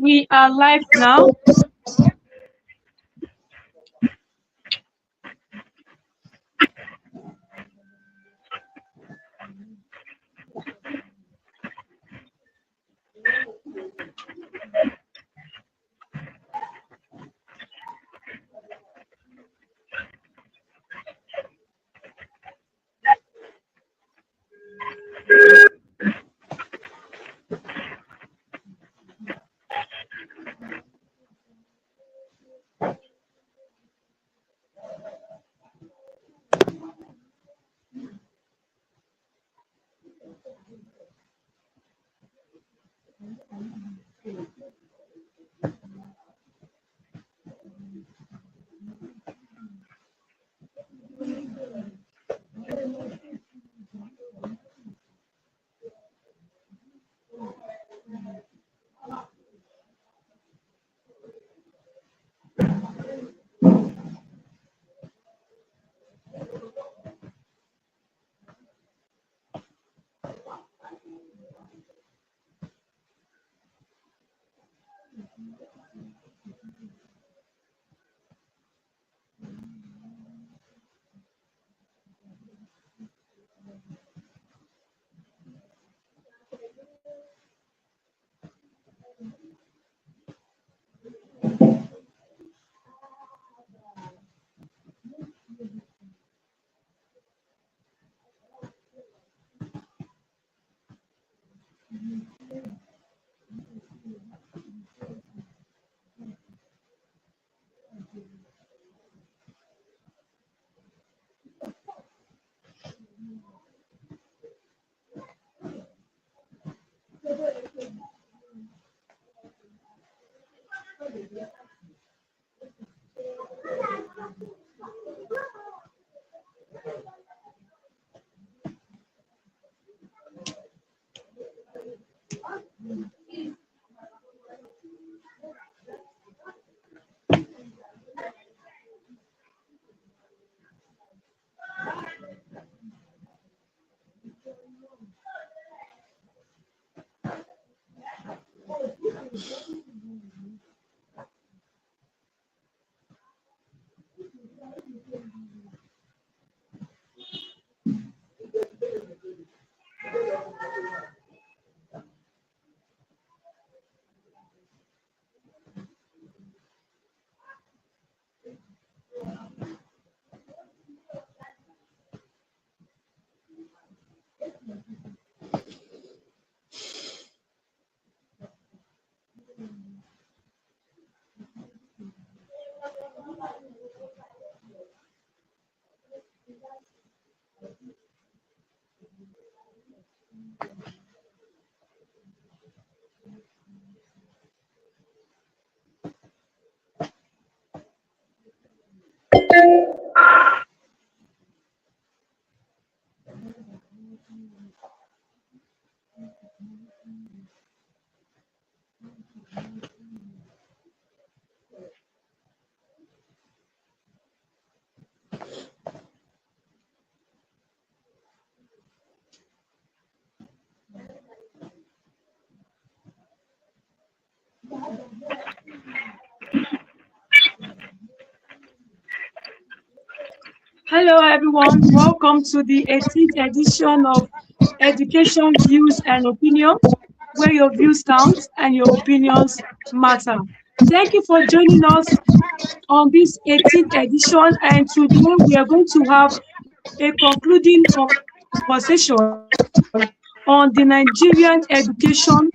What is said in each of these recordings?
We are live now. Hello, everyone. Welcome to the 18th edition of Education Views and Opinions, where your views count and your opinions matter. Thank you for joining us on this 18th edition. And today we are going to have a concluding conversation on the Nigerian Education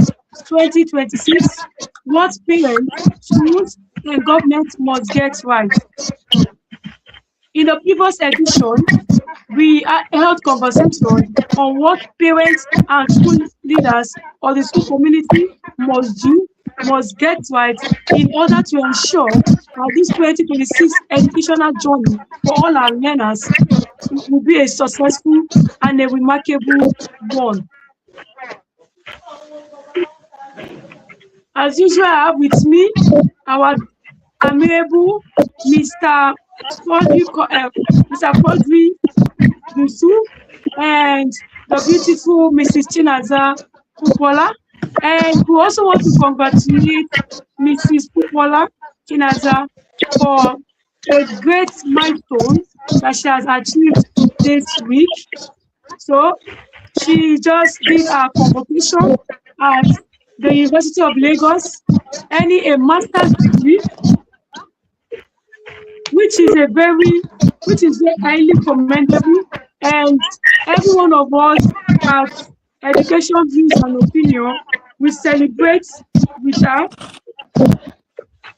2026, what parents, schools, and government must get right. In the previous edition, we held conversation on what parents and school leaders or the school community must do, must get right in order to ensure that this 2026 educational journey for all our learners will be a successful and a remarkable one. As usual, I have with me our amiable Mr. Quadri Yusuf and the beautiful Mrs. Chinaza Kupola. And we also want to congratulate Mrs. Pupola Kinaza for a great milestone that she has achieved this week. So she just did her convocation at the University of Lagos, earning a master's degree, which is a very, which is very highly commendable. And every one of us at Education Views and Opinion, we celebrate with her,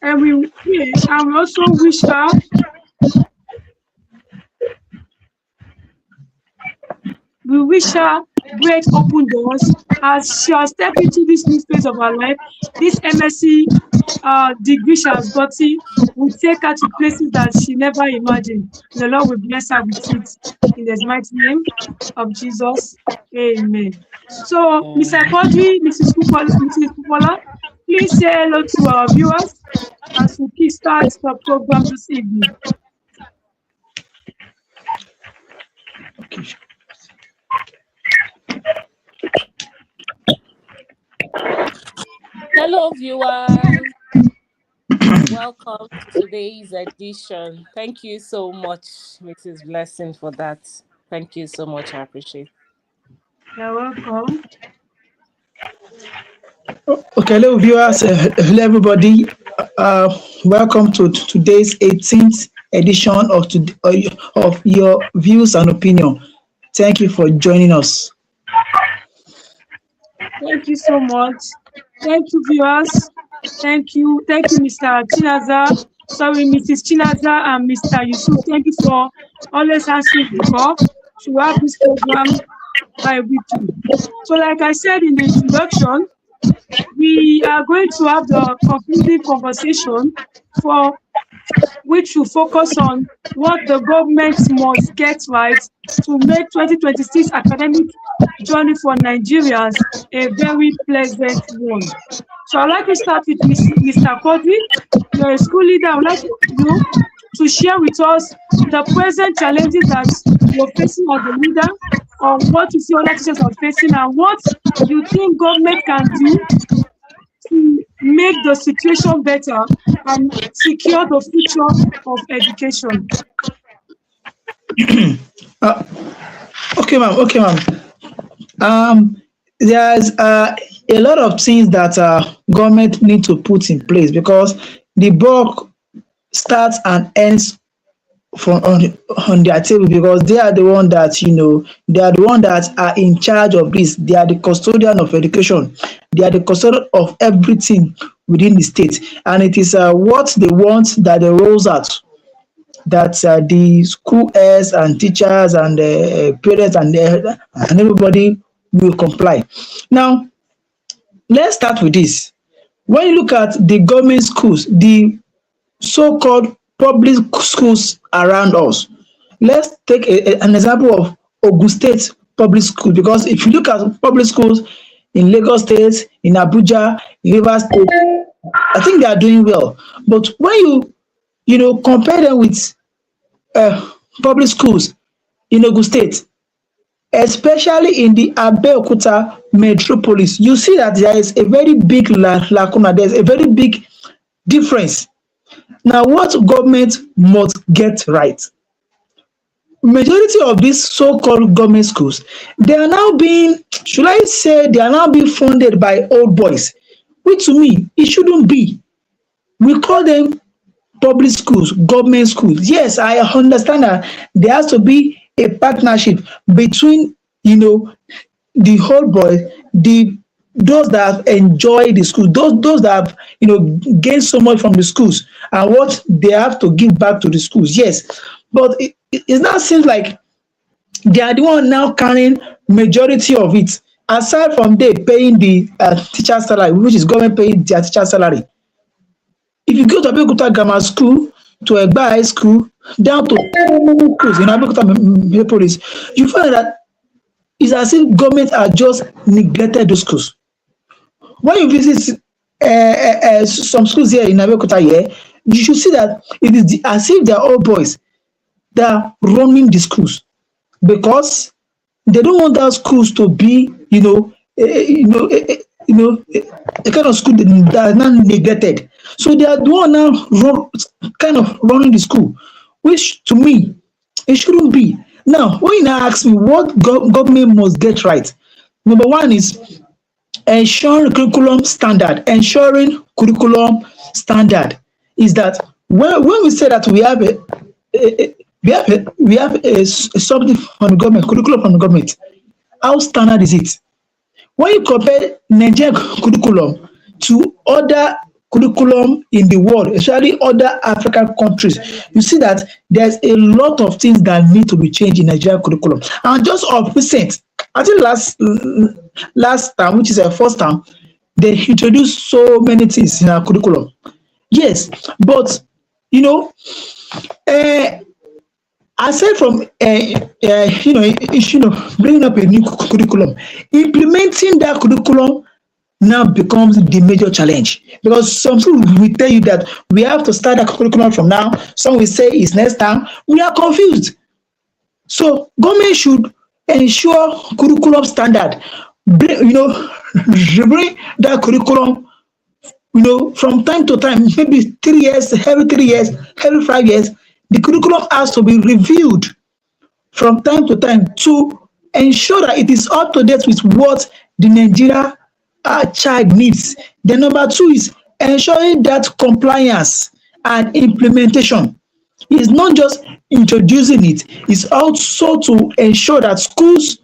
and we also wish her we wish her great open doors as she has stepped into this new phase of her life. This MSc degree she has gotten will take her to places that she never imagined. The Lord will bless her with it in the mighty name of Jesus. Amen. So, Mr. Quadri, Mrs. Kupola, please say hello to our viewers as we kickstart the program this evening. Hello, viewers. Welcome to today's edition. Thank you so much, Mrs. Blessing, for that. Thank you so much. I appreciate it. You're welcome. Okay, hello viewers, hello everybody. Welcome to today's 18th edition of your views and opinion. Thank you for joining us. Thank you so much. Thank you, viewers. Thank you, Mr. Chinaza. Sorry, Mrs. Chinaza and Mr. Yusuf. Thank you for always answering the call to have this program bi-weekly. So, like I said in the introduction, we are going to have the conclusive conversation for which will focus on what the government must get right to make 2026 academic journey for Nigerians a very pleasant one. So I'd like to start with Mr. Kodri. You're a school leader. I would like you to share with us the present challenges that you're facing as a leader, or what you see other teachers are facing, and what you think government can do to make the situation better and secure the future of education. Okay, ma'am. There's a lot of things that government need to put in place because the buck starts and ends from on their table because they are the one that they are the one that are in charge of this. They are the custodian of education. They are the custodian of everything within the state, and it is what they want that they rolls out, that the school heirs and teachers and parents and everybody will comply. Now, let's start with this. When you look at the government schools, the so-called public schools around us, let's take an example of Ogun State public school, because if you look at public schools in Lagos State, in Abuja, in Rivers State, I think they are doing well. But when you compare them with public schools in Ogun State, especially in the Abeokuta metropolis, you see that there is a very big lacuna. There's a very big difference. Now, what government must get right? Majority of these so-called government schools, they are now being, should I say, they are now being funded by old boys, which to me, it shouldn't be. We call them public schools, government schools. Yes, I understand that there has to be a partnership between, the whole boys, those that have enjoyed the school, those that have gained so much from the schools, and what they have to give back to the schools. Yes, but it now seems like they are the one now carrying majority of it. Aside from they paying the teacher salary, which is government paying their teacher salary. If you go to Abeokuta Grammar School, to Egba High School, down to schools in Abeokuta metropolis, you find that it's as if government are just neglected those schools. When you visit some schools here in Abeokuta here, you should see that it is as if they are all boys that are running the schools, because they don't want those schools to be, you know, a kind of school that is now neglected. So they are the one now kind of running the school, which to me it shouldn't be. Now, when you now ask me what government must get right, number one is ensuring curriculum standard is that when we say that we have a something from the government, curriculum from the government, how standard is it? When you compare Nigerian curriculum to other curriculum in the world, especially other African countries, you see that there's a lot of things that need to be changed in Nigerian curriculum. And just of recent, I think last time, which is our first time, they introduced so many things in our curriculum. Yes, but you know, uh, aside from bringing up a new curriculum, implementing that curriculum now becomes the major challenge, because some people will tell you that we have to start that curriculum from now. Some will say it's next time. We are confused. So government should ensure curriculum standard. Bring that curriculum, from time to time, maybe 3 years, every 3 years, every 5 years, the curriculum has to be reviewed from time to time to ensure that it is up to date with what the Nigeria child needs. The number two is ensuring that compliance and implementation is not just introducing it, it's also to ensure that schools,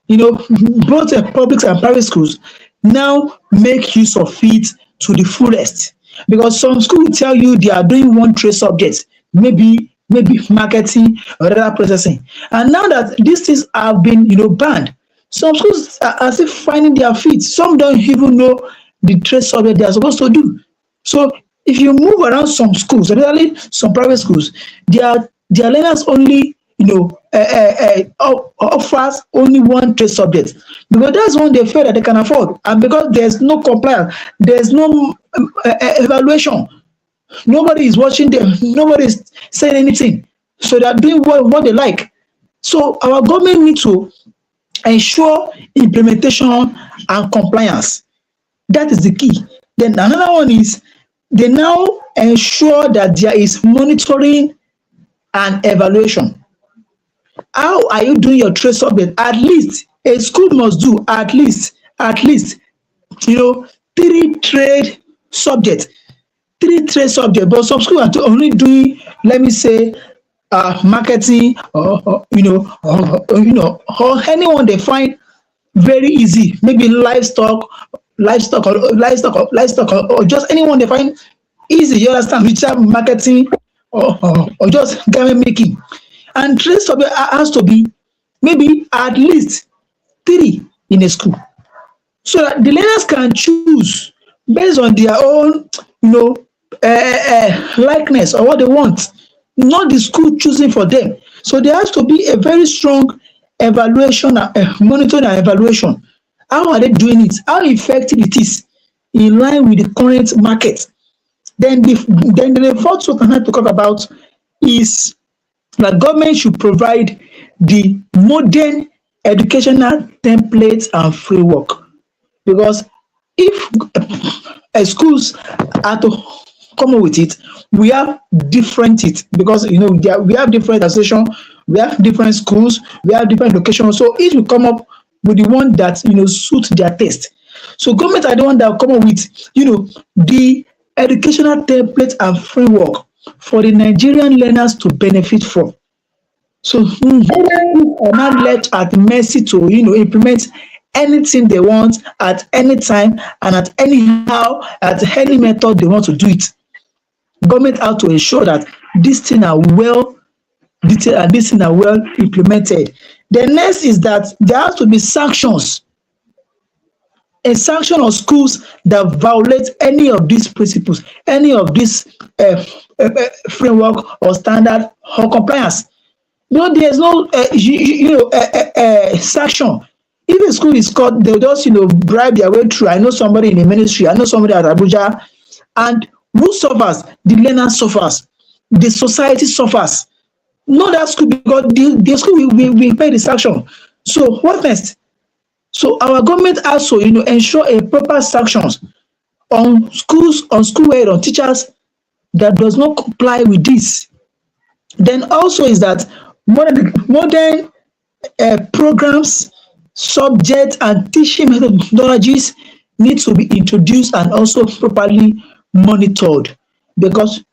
both public and private schools, now make use of it to the fullest. Because some schools will tell you they are doing one trade subject, maybe marketing or data processing. And now that these things have been, banned, some schools are still finding their feet. Some don't even know the trade subject they are supposed to do. So if you move around some schools, especially some private schools, their learners only, offers only one trade subject, because that's one they feel that they can afford, and because there's no compliance, there's no evaluation. Nobody is watching them. Nobody is saying anything. So they are doing what they like. So our government needs to ensure implementation and compliance. That is the key. Then another one is they now ensure that there is monitoring and evaluation. How are you doing your trade subject? At least a school must do at least you know three trade subjects, but some schools are only doing, let me say, marketing, or anyone they find very easy, maybe livestock, or just anyone they find easy, you understand, which are marketing, or just garment making. And trade subject has to be maybe at least three in a school, so that the learners can choose based on their own, likeness or what they want, not the school choosing for them. So there has to be a very strong evaluation, monitoring and evaluation. How are they doing it? How effective it is in line with the current market? Then the fourth one I have to talk about is that government should provide the modern educational templates and framework, because if schools are to come up with it, we have different it, because we have different association, we have different schools, we have different locations, so each will come up with the one that suit their taste. So government are the one that will come up with the educational template and framework for the Nigerian learners to benefit from. So learners are not left at mercy to implement anything they want at any time and at any method they want to do it. Government have to ensure that these things are well detailed and these things are well implemented. The next is that there has to be sanctions, a sanction of schools that violate any of these principles, any of this framework or standard or compliance. There's no sanction. If a school is caught, they'll just bribe their way through. I know somebody in the ministry, I know somebody at Abuja, and who suffers? The learner suffers, the society suffers. Not that school, because the school will pay the sanction. So what next? So our government also, ensure a proper sanctions on school head, on teachers that does not comply with this. Then also is that modern programs, subjects and teaching methodologies need to be introduced and also properly monitored, because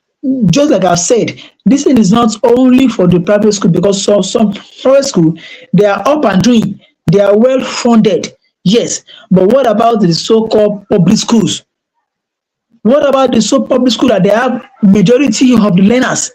just like I've said, this thing is not only for the private school, because some private school, they are up and doing, they are well funded, yes, but what about the so-called public schools? What about the so public school that they have majority of the learners?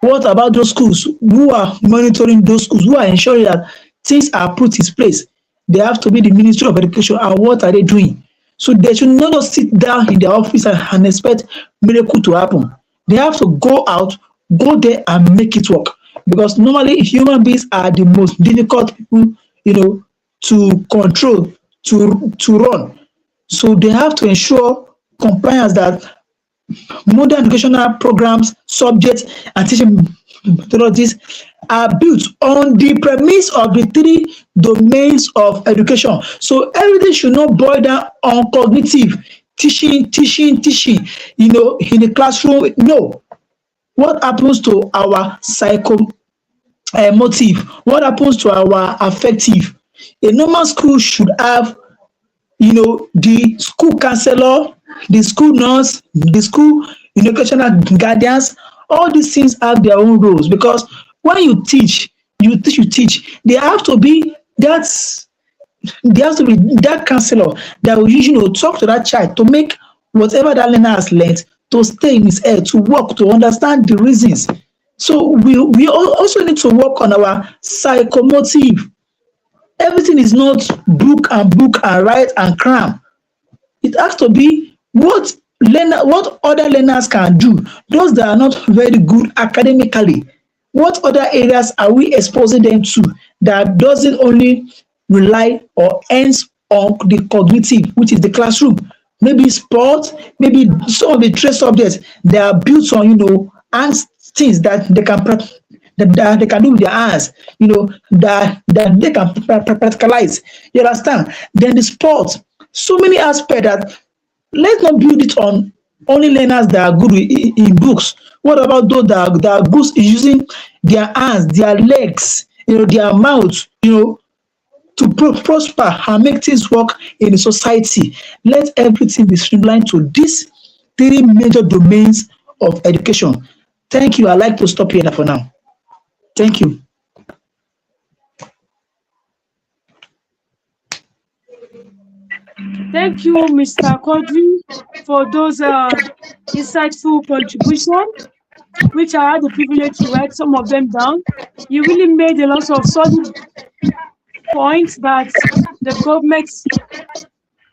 What about those schools? Who are monitoring those schools? Who are ensuring that things are put in place? They have to be the Ministry of Education. And what are they doing? So they should not just sit down in their office and expect miracle to happen. They have to go out, go there and make it work. Because normally human beings are the most difficult people, to control, to run. So they have to ensure compliance, that modern educational programs, subjects, and teaching methodologies are built on the premise of the three domains of education. So everything should not boil down on cognitive teaching, in the classroom. No. What happens to our motive? What happens to our affective? A normal school should have, the school counselor, the school nurse, the school educational guardians. All these things have their own roles, because when you teach, you teach. There has to be that counselor that will, talk to that child to make whatever that learner has learned to stay in his head, to work, to understand the reasons. So we also need to work on our psychomotive. Everything is not book and write and cram. It has to be what other learners can do. Those that are not very good academically, what other areas are we exposing them to that doesn't only rely or ends on the cognitive, which is the classroom? Maybe sport, maybe some of the trade subjects, they are built on, hands things that they can do with their hands, that they can practicalize. You understand? Then the sport, so many aspects that, let's not build it on only learners that are good in books. What about those that are good in using their hands, their legs, their mouth, to prosper and make things work in the society? Let everything be streamlined to these three major domains of education. Thank you. I'd like to stop here for now. Thank you. Thank you, Mr. Quadri, for those insightful contributions, which I had the privilege to write some of them down. You really made a lot of solid points that the government,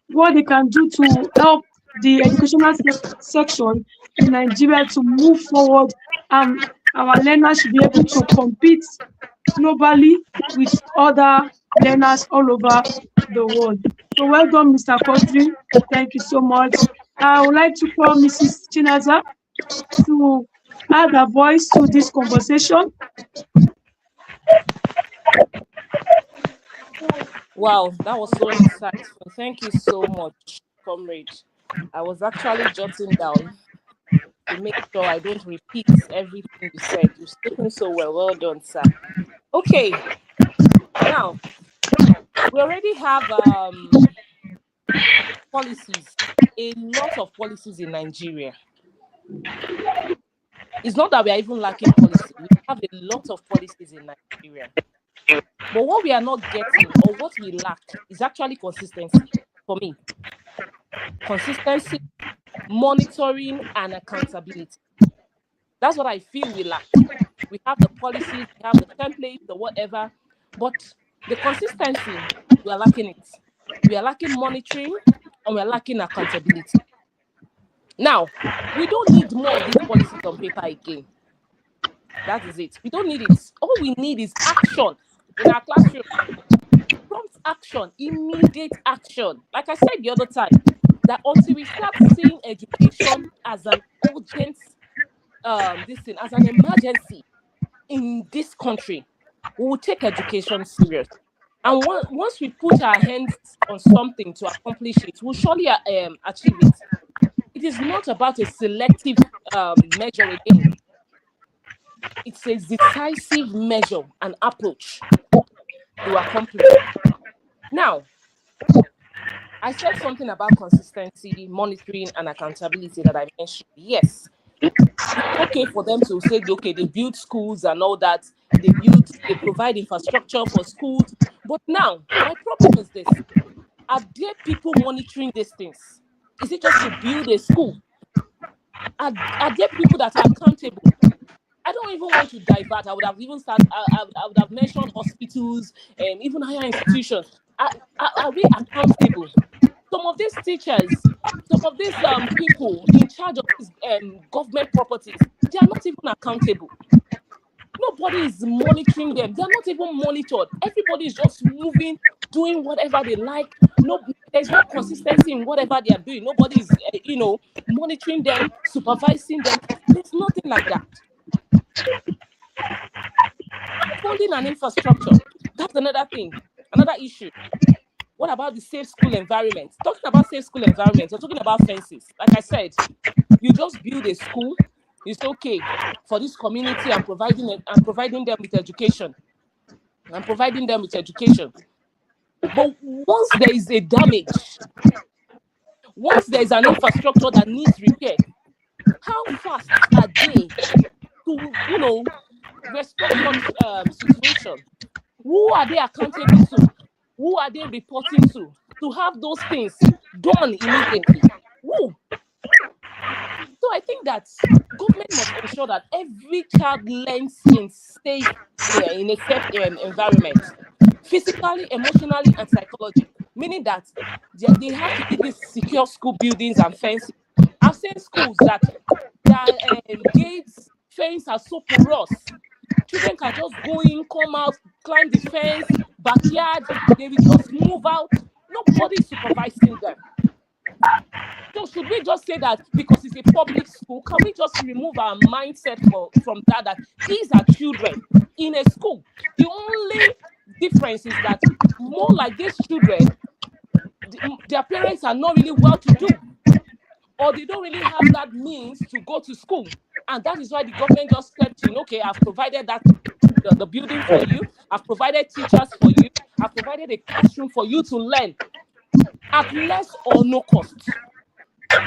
what they can do to help the educational section in Nigeria to move forward, and our learners should be able to compete globally with other learners all over the world. So well done, Mr. Quadri. Thank you so much. I would like to call Mrs. Chinaza to add a voice to this conversation. Wow, that was so insightful. Thank you so much, comrade. I was actually jotting down to make sure I don't repeat everything you said. You've spoken so well. Well done, sir. Okay, now we already have policies, a lot of policies in Nigeria. It's not that we are even lacking policy. We have a lot of policies in Nigeria. But what we are not getting, or what we lack, is actually consistency. For me, consistency, monitoring, and accountability. That's what I feel we lack. We have the policies, we have the templates, the whatever, but the consistency, we are lacking it. We are lacking monitoring, and we are lacking accountability. Now, we don't need more of these policies on paper again. That is it. We don't need it. All we need is action in our classroom. Prompt action, immediate action. Like I said the other time, that until we start seeing education as an urgent, this thing, as an emergency in this country, we will take education serious. And once we put our hands on something to accomplish it, we'll surely achieve it. It is not about a selective measure again. It's a decisive measure and approach to accomplish. Now, I said something about consistency, monitoring, and accountability that I mentioned. Yes, it's okay for them to say, okay, they build schools and all that. They provide infrastructure for schools. But now, my problem is this. Are there people monitoring these things? Is it just to build a school? Are there people that are accountable? I don't even want to divert. I would have even started, I would have mentioned hospitals and even higher institutions. Are we accountable? Some of these teachers, some of these people in charge of these government properties, they are not even accountable. Nobody is monitoring them. They're not even monitored. Everybody is just moving, doing whatever they like. No, there's no consistency in whatever they are doing. Nobody is, monitoring them, supervising them. There's nothing like that. Funding and infrastructure. That's another thing, another issue. What about the safe school environment? Talking about safe school environment, you're talking about fences. Like I said, you just build a school. It's okay for this community and providing them with education. And providing them with education. But once there is a damage, once there is an infrastructure that needs repair, how fast are they to, respond such situation? Who are they accountable to? Who are they reporting to have those things done immediately? Who? So I think that government must ensure that every child learns in a safe environment, physically, emotionally, and psychologically. Meaning that they have to be these secure school buildings and fences. I've seen schools that their gates, fence are so porous. Children can just go in, come out, climb the fence, backyard. They will just move out. Nobody is supervising them. So should we just say that because it's a public school, can we just remove our mindset from that these are children in a school? The only difference is that more like these children, their parents are not really well to do, or they don't really have that means to go to school. And that is why the government just stepped in. Okay, I've provided the building for you. I've provided teachers for you. I've provided a classroom for you to learn at less or no cost.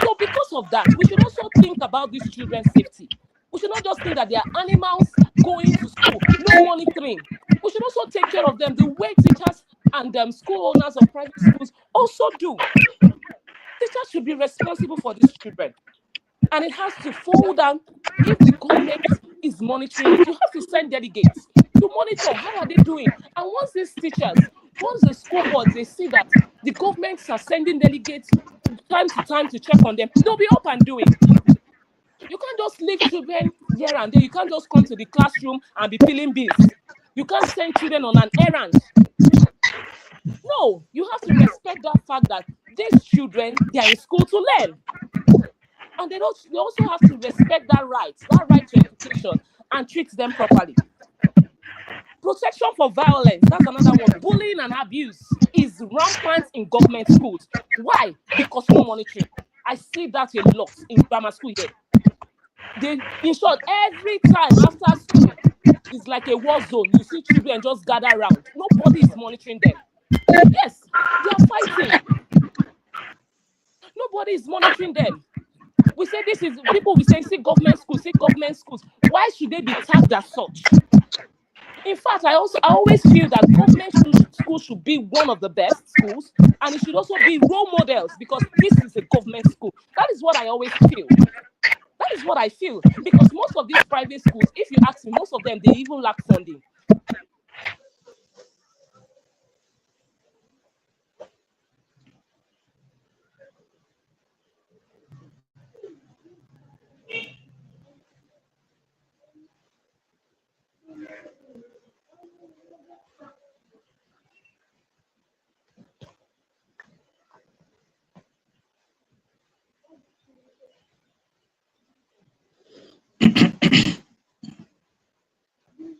So because of that, we should also think about these children's safety. We should not just think that they are animals going to school, no monitoring. We should also take care of them the way teachers and school owners of private schools also do. Teachers should be responsible for these children. And it has to fall down. If the government is monitoring it, you have to send delegates to monitor how are they doing. And once the school boards, they see that the governments are sending delegates time to time to check on them, they'll be up and doing. You can't just leave children here and there. You can't just come to the classroom and be peeling beans. You can't send children on an errand. No, you have to respect that fact that these children, they are in school to learn. And they also have to respect that right to education, and treat them properly. Protection for violence, that's another one. Bullying and abuse is rampant in government schools. Why? Because no monitoring. I see that a lot in grammar school here. In short, every time after school, it's like a war zone. You see children just gather around. Nobody is monitoring them. Yes, they are fighting. Nobody is monitoring them. We say we say government schools. Why should they be tagged as such? In fact, I always feel that government schools should be one of the best schools, and it should also be role models, because this is a government school. That is what I always feel. That is what I feel. Because most of these private schools, if you ask me, most of them, they even lack funding.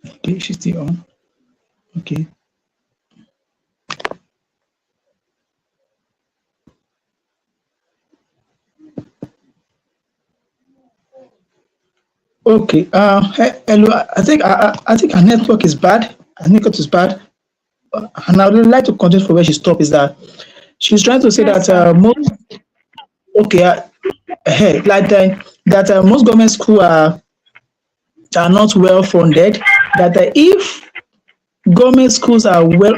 Okay, she's still on. Okay. Okay. Hello. I think her network is bad. Her network is bad, and I would like to continue from where she stopped. Is that she's trying to say Yes, that sir. most okay, like that most government school are not well funded. That if government schools are well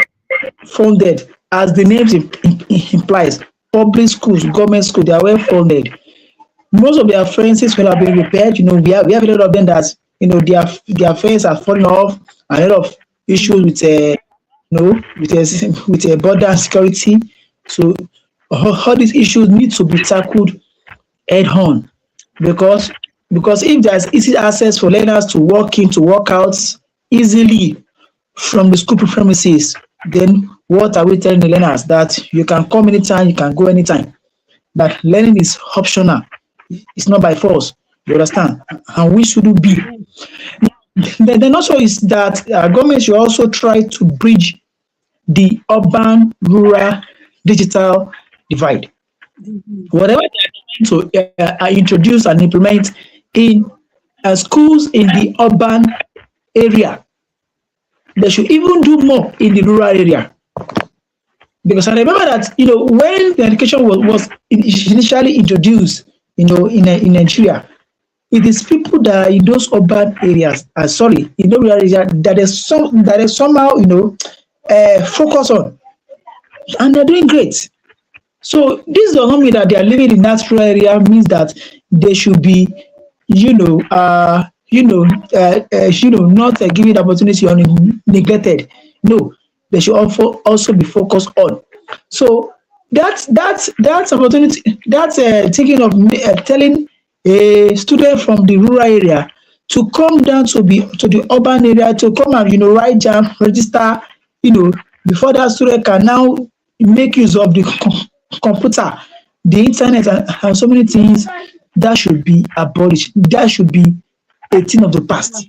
funded, as the name implies, public schools, government schools, they are well funded. Most of their fences will have been repaired. We have a lot of them that their fence has fallen off, and a lot of issues with with a border security. So all these issues need to be tackled head on, because if there's easy access for learners to walk in to work out easily from the school premises, then what are we telling the learners? That you can come anytime, you can go anytime, that learning is optional, it's not by force. You understand? And we shouldn't be. Yes. Then also is that government should also try to bridge the urban rural digital divide. Mhm. Whatever they are trying to introduce and implement in schools in the urban area, they should even do more in the rural area. Because I remember that when the education was initially introduced, in Nigeria, it is people that are in those urban areas, sorry, in the rural area, that is somehow focus on, and they're doing great. So this does not mean that they are living in that rural area means that they should be, you know, not given the opportunity or neglected. No, they should also be focused on. So that's opportunity. That's thinking of telling a student from the rural area to come down to the urban area to come and write jam, register, you know, before that student can now make use of the computer, the internet, and so many things. That should be abolished. That should be a thing of the Yeah. past.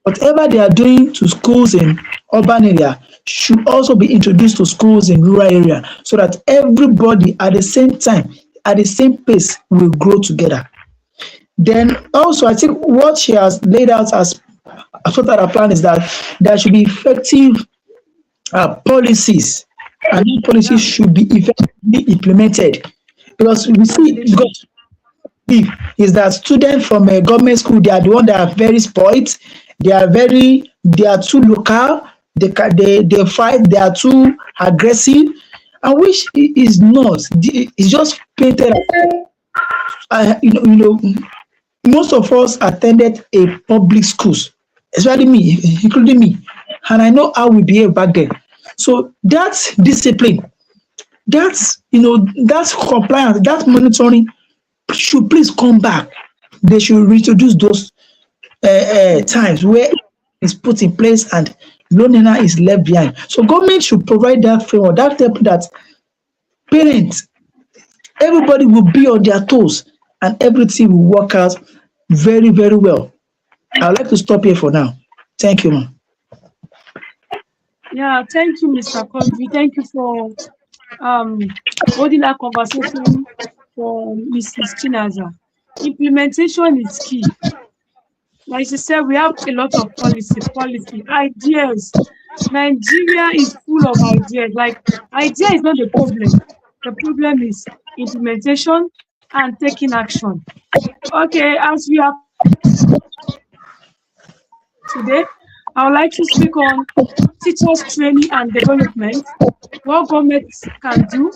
Whatever they are doing to schools in urban area should also be introduced to schools in rural area, so that everybody at the same time, at the same pace, will grow together. Then also, I think what she has laid out as part of her plan is that there should be effective policies, and these Yeah. policies should be effectively implemented. Because we see, Regulation. because believe is that students from a government school, they are the one that are very spoilt. They are too local. They fight. They are too aggressive, and which is not. It's just painted. Most of us attended a public schools, especially me, including me, and I know how we behave back then. So that's discipline. That's compliance. That monitoring should please come back. They should reintroduce those times where it's put in place and loneliness is left behind. So government should provide that framework, that step that parents, everybody will be on their toes and everything will work out very, very well. I'd like to stop here for now. Thank you, ma'am. Yeah, thank you, Mr. Quadri. Thank you for um holding that conversation for Mrs. Chinaza. Implementation is key. Like she said, we have a lot of policy, ideas. Nigeria is full of ideas. Like, idea is not the problem. The problem is implementation and taking action. Okay, as we are today, I would like to speak on teachers training and development, what government can do,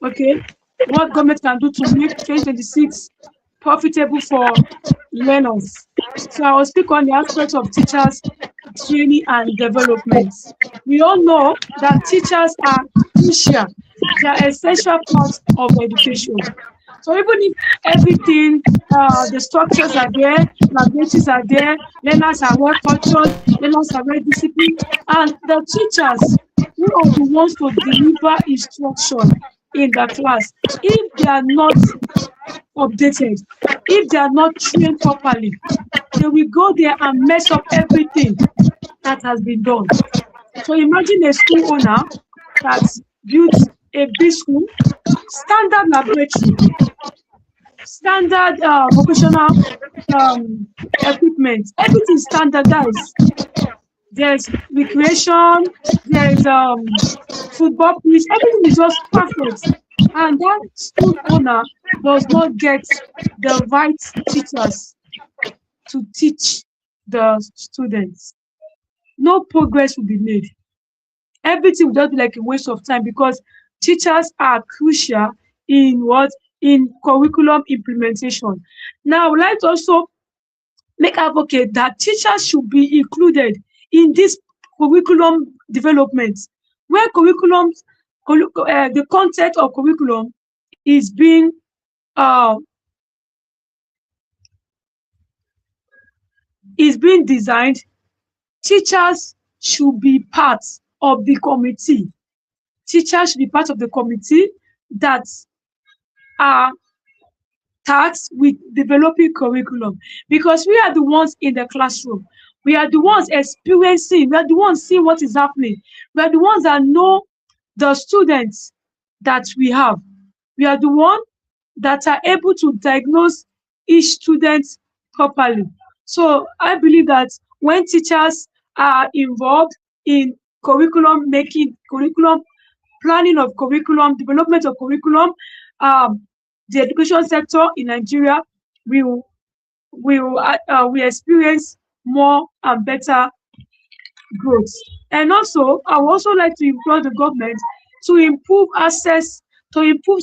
okay, what government can do to make 2026 profitable for learners. So I will speak on the aspect of teachers training and development. We all know that teachers are crucial. They are essential parts of education. So even if everything, the structures are there, laboratories are there, learners are well cultured, learners are well disciplined, and the teachers who are the ones to deliver instruction in the class, if they are not updated, if they are not trained properly, they will go there and mess up everything that has been done. So imagine a school owner that built a big school, standard laboratory, standard vocational um, equipment. Everything is standardized. There's recreation, there's football pitch, everything is just perfect. And that school owner does not get the right teachers to teach the students. No progress will be made. Everything will just be like a waste of time because teachers are crucial in what? In curriculum implementation. Now, I would like to also make advocate that teachers should be included in this curriculum development, where the content of curriculum uh, is being designed. Teachers should be part of the committee. Teachers should be part of the committee that are tasked with developing curriculum, because we are the ones in the classroom. We are the ones experiencing, we are the ones seeing what is happening. We are the ones that know the students that we have. We are the ones that are able to diagnose each student properly. So I believe that when teachers are involved in curriculum making, curriculum planning of curriculum, development of curriculum, um, the education sector in Nigeria will experience more and better growth. And also, I would also like to implore the government to improve access, to improve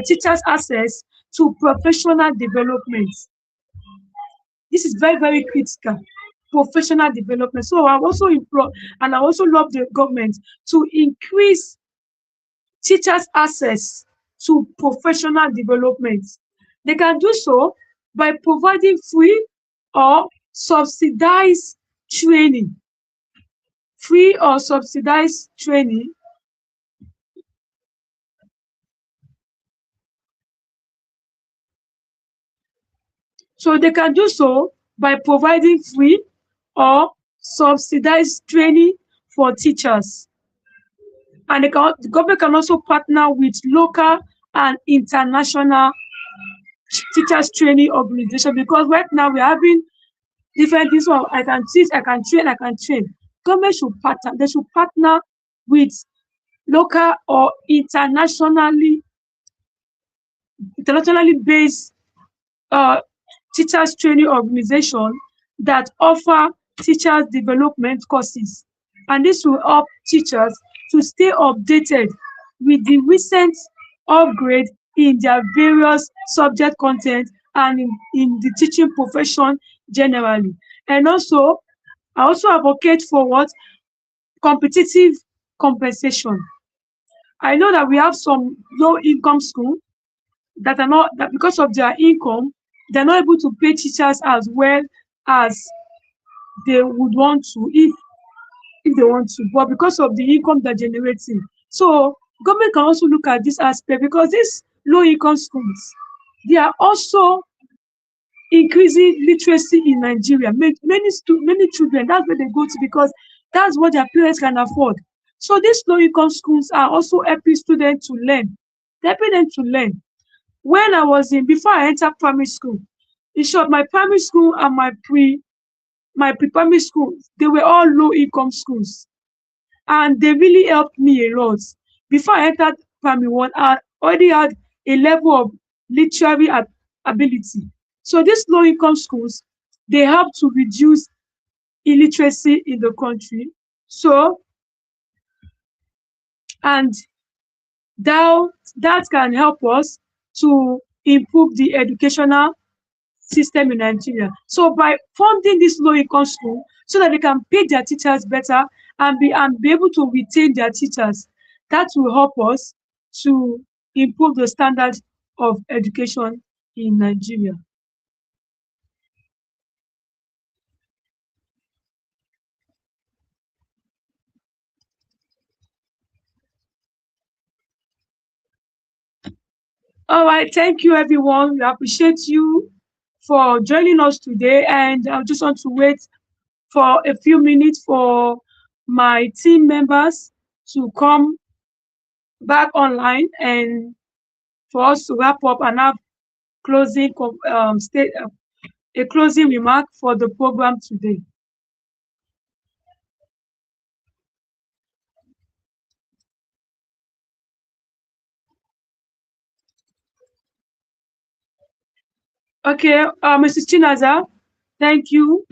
teachers' access to professional development. This is very, very critical. Professional development. So I also implore, and I also love the government to increase teachers' access to professional development. They can do so by providing free or subsidized training. Free or subsidized training. So they can do so by providing free or subsidized training for teachers. And the government can also partner with local and international teachers training organization, because right now we're having different things. So I can teach, I can train, I can train. Government should partner, they should partner with local or internationally based uh, teachers training organization that offer teachers development courses. And this will help teachers to stay updated with the recent upgrade in their various subject content and in the teaching profession generally. And also, I also advocate for what? Competitive compensation. I know that we have some low income schools that are not, that because of their income, they're not able to pay teachers as well as they would want to, if they want to, but because of the income they're generating. So government can also look at this aspect, because these low income schools, they are also increasing literacy in Nigeria. Many children, that's where they go to, because that's what their parents can afford. So these low income schools are also helping students to learn. They're helping them to learn. When I was before I entered primary school, in short, my primary school and my pre-primary school, they were all low income schools, and they really helped me a lot. Before I entered primary one, I already had a level of literary ability. So these low income schools, they help to reduce illiteracy in the country. So, and that that can help us to improve the educational system in Nigeria. So by funding this low income school so that they can pay their teachers better and be able to retain their teachers, that will help us to improve the standard of education in Nigeria. All right, thank you everyone. We appreciate you for joining us today, and I just want to wait for a few minutes for my team members to come back online and for us to wrap up and have a closing remark for the program today. Okay, Mrs. Chinaza, thank you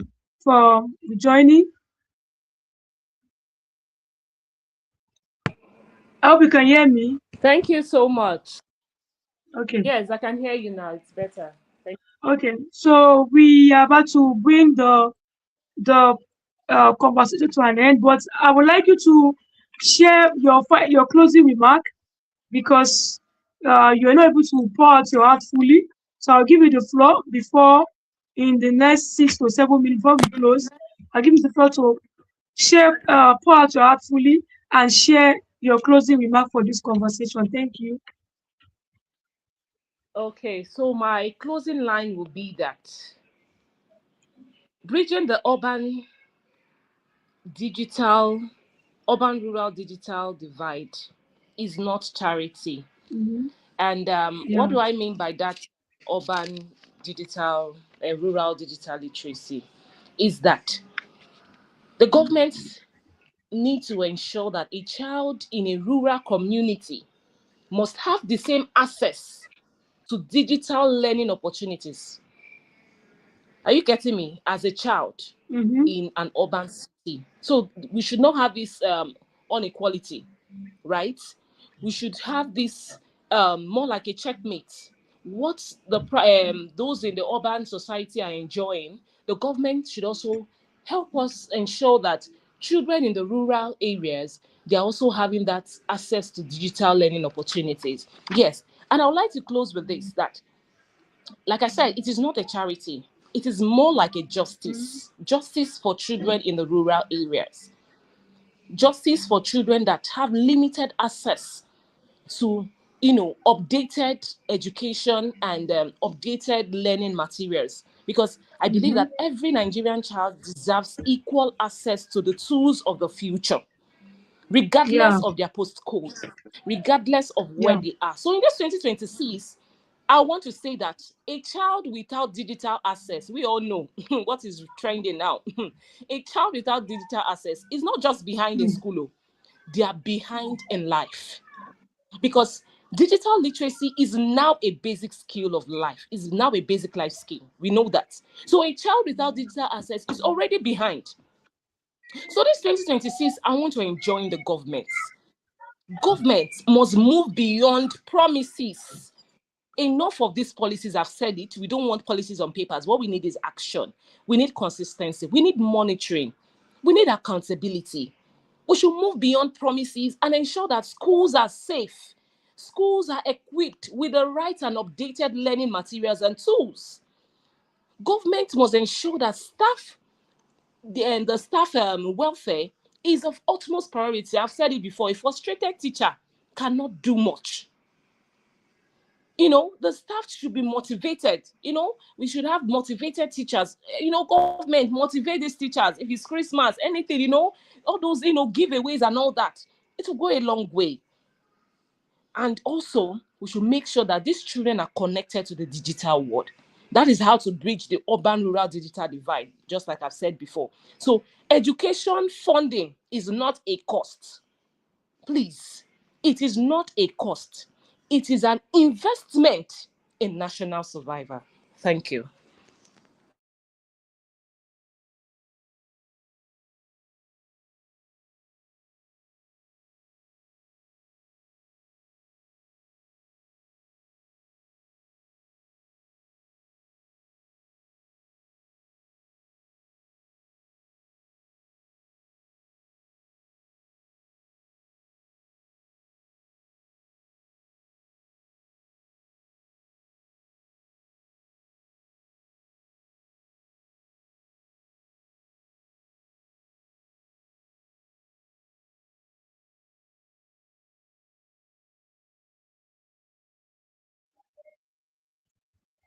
for joining. I hope you can hear me. Thank you so much. Okay. Yes, I can hear you now. It's better. Thank Okay. So we are about to bring the conversation to an end, but I would like you to share your closing remark because you're not able to pour out your heart fully. So I'll give you the floor before in the next 6 to 7 minutes before we close. I'll give you the floor to pour out your heart fully and share your closing remark for this conversation. Thank you. Okay, so my closing line will be that bridging the digital, urban rural digital divide is not charity. Hmm. And what Yeah. do I mean by that urban digital and rural digital literacy? Is that the government need to ensure that a child in a rural community must have the same access to digital learning opportunities. Are you getting me? As a child Mm-hmm. in an urban city. So we should not have this inequality, right? We should have this more like a checkmate. What those in the urban society are enjoying, the government should also help us ensure that children in the rural areas, they are also having that access to digital learning opportunities. Yes, and I would like to close with this, that like I said, it is not a charity. It is more like a justice for children in the rural areas, justice for children that have limited access to, updated education and updated learning materials. Because I believe Mm-hmm. that every Nigerian child deserves equal access to the tools of the future, Yeah. regardless of their postcode, regardless of where Yeah. they are. So in this 2026, I want to say that a child without digital access, we all know what is trending now. A child without digital access is not just behind in Mm. school, oh, they are behind in life. Because digital literacy is now a basic skill of life, is now a basic life skill. We know that. So a child without digital access is already behind. So this 2026, I want to enjoin the government. Government must move beyond promises. Enough of these policies. I've said it. We don't want policies on papers. What we need is action. We need consistency. We need monitoring. We need accountability. We should move beyond promises and ensure that schools are safe. Schools are equipped with the right and updated learning materials and tools. Government must ensure that the staff welfare is of utmost priority. I've said it before. A frustrated teacher cannot do much. The staff should be motivated. We should have motivated teachers. Government motivate these teachers. If it's Christmas, anything, all those, giveaways and all that, it will go a long way. And also, we should make sure that these children are connected to the digital world. That is how to bridge the urban rural digital divide, just like I've said before. So education funding is not a cost. Please, it is not a cost. It is an investment in national survival. Thank you.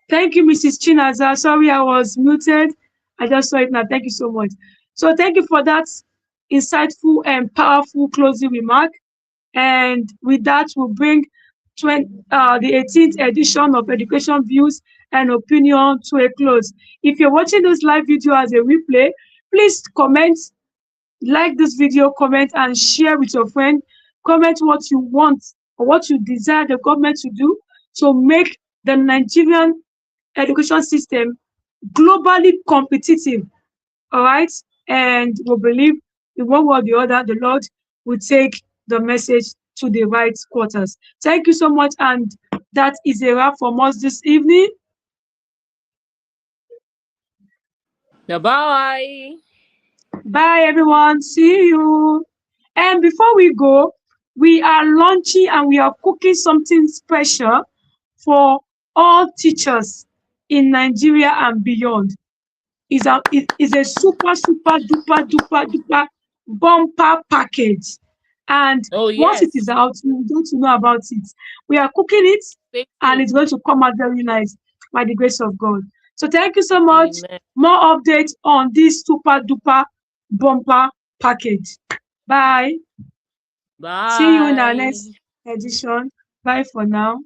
Thank you, Mrs. Chinaza. Sorry, I was muted. I just saw it now. Thank you so much. So thank you for that insightful and powerful closing remark. And with that, we'll bring the 18th edition of Education Views and Opinion to a close. If you're watching this live video as a replay, please comment, like this video, comment and share with your friend. Comment what you want or what you desire the government to do to make the Nigerian education system globally competitive. All right. And we believe in one way or the other, the Lord will take the message to the right quarters. Thank you so much. And that is a wrap from us this evening. Bye. Bye, everyone. See you. And before we go, we are launching and we are cooking something special for all teachers in Nigeria and beyond. Is a super duper bumper package. And Oh once it yes. is out, you will get to know about it. We are cooking it Stay and tuned. it's going to come out very nice by the grace of God. So thank you so much. Amen. More updates on this super duper bumper package. Bye. See you in our Bye. next edition. Bye for now.